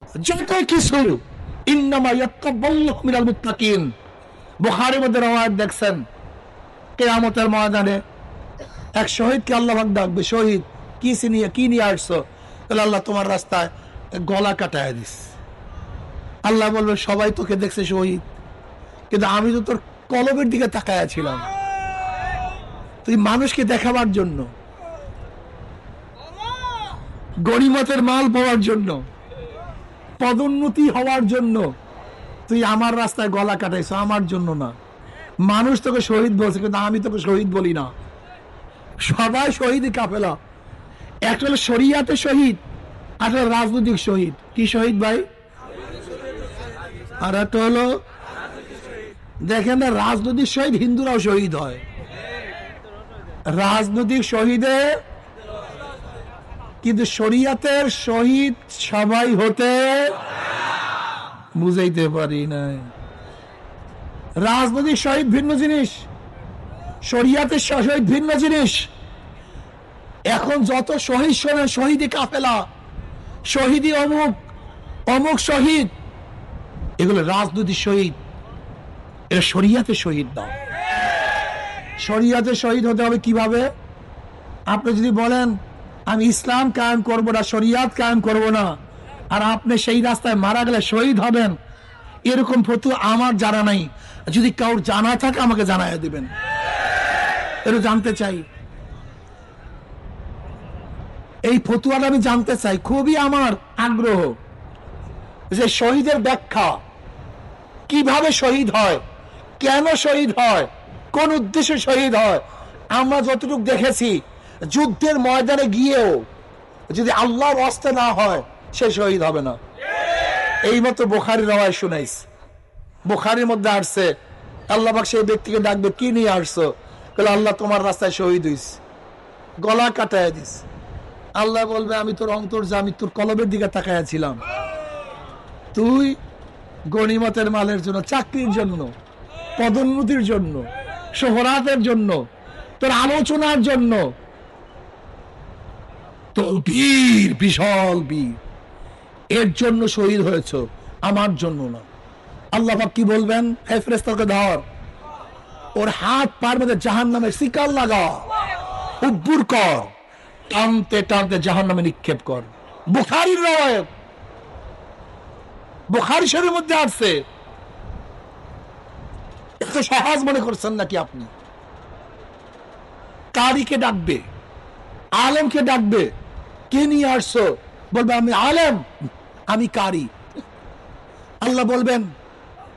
যত কিছু ইন্নামা ইয়াতাকাব্বালুল্লাহু মিনাল মুত্তাকিন। বুখারীর মধ্যে রওয়ায়াত দেখছেন, কিয়ামতের ময়দানে এক শহীদকে আল্লাহ পাক ডাকবে, শহীদ কি নিয়ে আসছো? তাহলে আল্লাহ তোমার রাস্তায় গলা কাটায় দিস। আল্লাহ বলবে সবাই তোকে দেখছে শহীদ, কিন্তু আমি তো তোর কলবের দিকে তাকায়া ছিলাম। তুই মানুষকে দেখাবার জন্য, গনিমতের মাল পাওয়ার জন্য, পদোন্নতি হওয়ার জন্য তুই আমার রাস্তায় গলা কাটাইছো, আমার জন্য না। মানুষ তোকে শহীদ বলছে, কিন্তু আমি তোকে শহীদ বলি না। সবাই শহীদ কাফেলা, একটা হলো শরিয়াতে শহীদ, আর একটা রাজনৈতিক শহীদ। কি শহীদ ভাই? আর একটা হলো, দেখেন না, রাজনৈতিক শহীদ হিন্দুরাও শহীদ হয়, রাজনৈতিক শহীদে, কিন্তু শরিয়াতের শহীদ সবাই হতে বুঝাইতে পারি নাই। রাজনৈতিক শহীদ ভিন্ন জিনিস, শরিয়াতের শহীদ ভিন্ন জিনিস। এখন যত শহীদ শোনেন, শহীদি কাফেলা, শহীদি অমুক অমুক শহীদ, এগুলো রাজনৈতিক শহীদ, এটা শরিয়াতের শহীদ না। শরিয়াতের শহীদ হতে হবে কিভাবে? আপনি যদি বলেন আমি ইসলাম কায়েম করবো না, শরিয়াত কায়েম করবো না, আর আপনি সেই রাস্তায় মারা গেলে শহীদ হবেন, এরকম ফতোয়া আমার জানা নাই। যদি কারোর জানা থাকে আমাকে জানায় দিবেন, এটা জানতে চাই। এই ফতোয়াটা আমি জানতে চাই, খুবই আমার আগ্রহ যে শহীদের ব্যাখ্যা, কিভাবে শহীদ হয়, কেন শহীদ হয়, কোন উদ্দেশ্যে শহীদ হয়। আমরা যতটুকু দেখেছি, যুদ্ধের ময়দানে গিয়েও যদি আল্লাহর ওয়াস্তে না হয়, সে শহীদ হবে না। এই মতো বুখারীর রাওয়ায়াত শুনাইস, বুখারীর মধ্যে আসছে, আল্লাহ পাক সেই ব্যক্তিকে ডাকবে, কি নিয়ে আসছো? বলে আল্লাহ তোমার রাস্তায় শহীদ হইস, গলা কাটায় দিস। আল্লাহ বলবে আমি তোর অন্তর্যামী, তোর কলবের দিকে তাকায়া ছিলাম। তুই গনিমতের মালের জন্য, চাকরির জন্য, পদোন্নতির জন্য, শোহরাতের জন্য, তোর আলোচনার জন্য, তো বীর, বিশাল বীর, এর জন্য শহীদ হয়েছ, আমার জন্য না। আল্লাহ পাক কি বলবেন? হে ফেরেশতাকে ধর, ওর হাত পার মধ্যে জাহান্নামের শিকল লাগা, উব্বুর কর, টানতে টানতে জাহান্নামে নিক্ষেপ কর। বুখারীর রাওয়ায়াত, বুখারী শরীফের মধ্যে আছে। এত সহজ মনে করছেন নাকি আপনি? কারীকে ডাকবে, আলেমকে ডাকবে, কে নিয়ে আসছো? বলবে আমি আলেম, আমি কারী। আল্লাহ বলবেন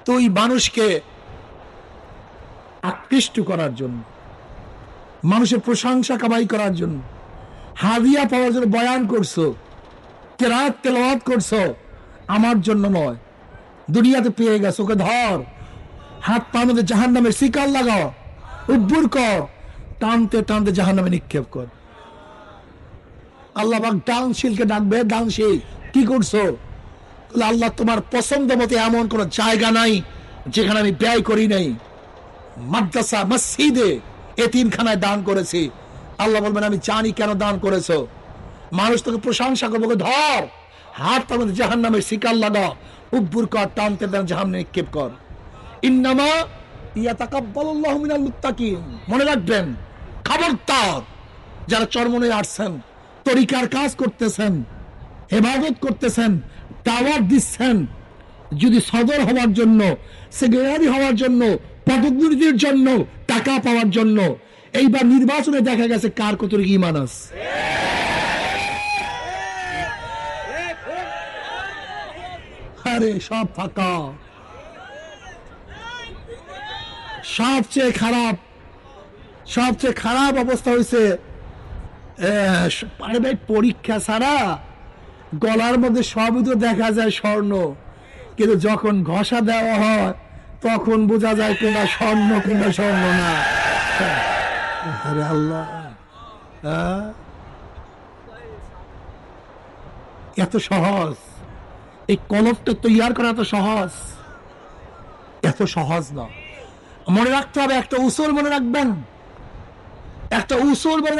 তুই মানুষকে আকৃষ্ট করার জন্য, মানুষের প্রশংসা কামাই করার জন্য, হাদিয়া পাওয়ার জন্য বয়ান করছো, কেরাত তেলাওয়াত করছো, আমার জন্য নয়। দুনিয়াতে পেয়ে গেছো, ওকে ধর, হাত পা মধ্যে জাহান্নামের শিকল লাগাও, উব্বুর কর, টানতে টানতে জাহান্নামে নিক্ষেপ কর। আল্লাহ পাক ডাউনশীলকে ডাকবে, ডাউনশীল কি করছো? আল্লাহ তোমার পছন্দ মতো এমন কোন জায়গা নাই যেখানে আমি ব্যয় করি নাই। মাদ্রাসা, মসজিদে, এতিমখানায় দান করেছি। আল্লাহ বলবেন আমি জানি কেন দান করেছো। মানুষ তোকে প্রশংসা করবো, ধর, হাত পা মধ্যে জাহান্নামের শিকল লাগা, উব্বুর কর, টানতে টানতে জাহান্নামে নিক্ষেপ কর। ইন্নামা ইয়াতাকাব্বালুল্লাহু মিনাল মুত্তাকিন। মনে রাখবেন, খবরদার যারা চরমনে আসছেন, তরিকার কাজ করতেছেন, ইবাদত করতেছেন, দাওয়াত দিচ্ছেন, যদি সদর হওয়ার জন্য, সেক্রেটারি হওয়ার জন্য, পদোন্নতির জন্য, টাকা পাওয়ার জন্য, এইবার নির্বাচনে দেখা গেছে কার কতটুকু ঈমান আছে। আরে সব ফাঁকা। সবচেয়ে খারাপ অবস্থা হয়েছে পরীক্ষা ছাড়া গলার মধ্যে সবই তো দেখা যায় স্বর্ণ, কিন্তু যখন ঘষা দেওয়া হয় তখন বোঝা যায় কোনটা স্বর্ণ কোনটা স্বর্ণ না। আরে আল্লাহ, এত সহজ এই কলবটা তৈয়ার করা, এত সহজ না। মনে রাখতে হবে, একটা উসুল মনে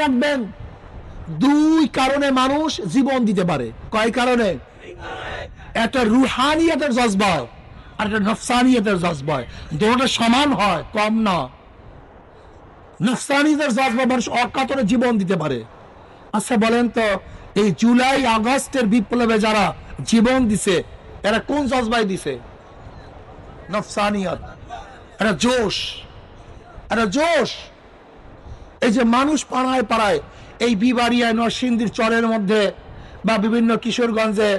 রাখবেন, দুই কারণে মানুষ জীবন দিতে পারে। কয় কারণে? একটা রুহানিয়াতের জজবা আর একটা নফসানিয়াতের জজবা, দুটোটা সমান হয়, কম না। নফসানিয়াতের জজবা মানুষ অকাতরে জীবন দিতে পারে। আচ্ছা বলেন তো, এই জুলাই আগস্টের বিপ্লবে যারা জীবন দিছে এরা কোন জজবায় দিছে? নফসানিয়াত। এটা জোশ, এটা জোশ। এই যে মানুষ পাড়ায় পাড়ায়, এই বিবাড়িয়ায় নরসিংদীর চরের মধ্যে বা বিভিন্ন কিশোরগঞ্জে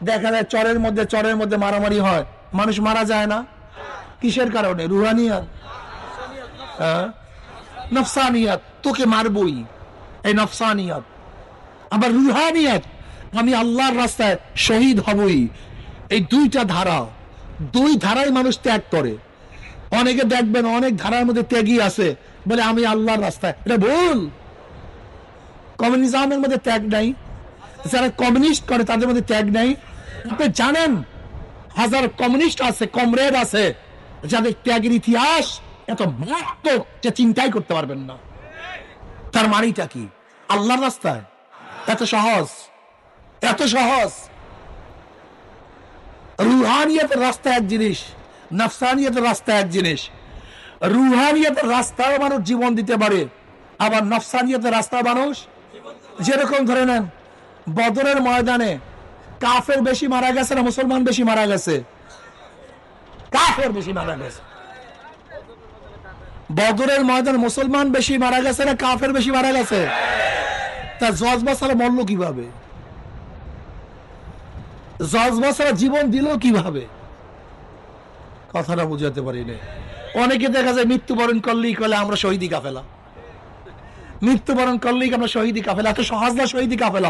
দেখা যায় চরের মধ্যে মারামারি হয়, মানুষ মারা যায় না কিসের কারণে? রুহানিয়াত, নফসানিয়াত। তোকে মারবই, এই নফসানিয়াত। আবার রুহানিয়াত, আমি আল্লাহর রাস্তায় শহীদ হবই। এই দুইটা ধারা, দুই ধারায় মানুষ ত্যাগ করে। অনেকে দেখবেন অনেক ধারার মধ্যে ত্যাগই আছে, বলে আমি আল্লাহর রাস্তায়। এটা ভুল। কমিউনিজমের মধ্যে ত্যাগ নাই, যারা কমিউনিস্ট করে তাদের মধ্যে ত্যাগ নাই। আপনি জানেন হাজার কমিউনিস্ট আছে, কমরেড আছে, যাদের ত্যাগের ইতিহাস এত মারাত্মক যে চিন্তাই করতে পারবেন না। তার মানিটা কি? আল্লাহর রাস্তায় এত সহজ, এত সহজ। রুহানিয়াতের রাস্তা এক জিনিস, নফসানিয়াতের রাস্তা এক জিনিস। রুহানিয়াতের রাস্তায় মানুষ জীবন দিতে পারে, আবার নফসানিয়াতের রাস্তায় মানুষ, যেরকম ধরে নেন বদরের ময়দানে কাফের বেশি মারা গেছে না মুসলমান বেশি মারা গেছে? কাফের বেশি মারা গেছে। বদরের ময়দানে মুসলমান বেশি মারা গেছে না কাফের বেশি মারা গেছে? তা জজবা ছাড়া মরলো কিভাবে? জজবা ছাড়া জীবন দিল কিভাবে? কথাটা বুঝাতে পারি না। অনেকে দেখা যায় মৃত্যুবরণ করলেই কলে আমরা শহীদি কাফেলা, মৃত্যুবরণ করলেই আমরা শহীদি কাফেলা। এত সহজ না শহীদি কাফেলা।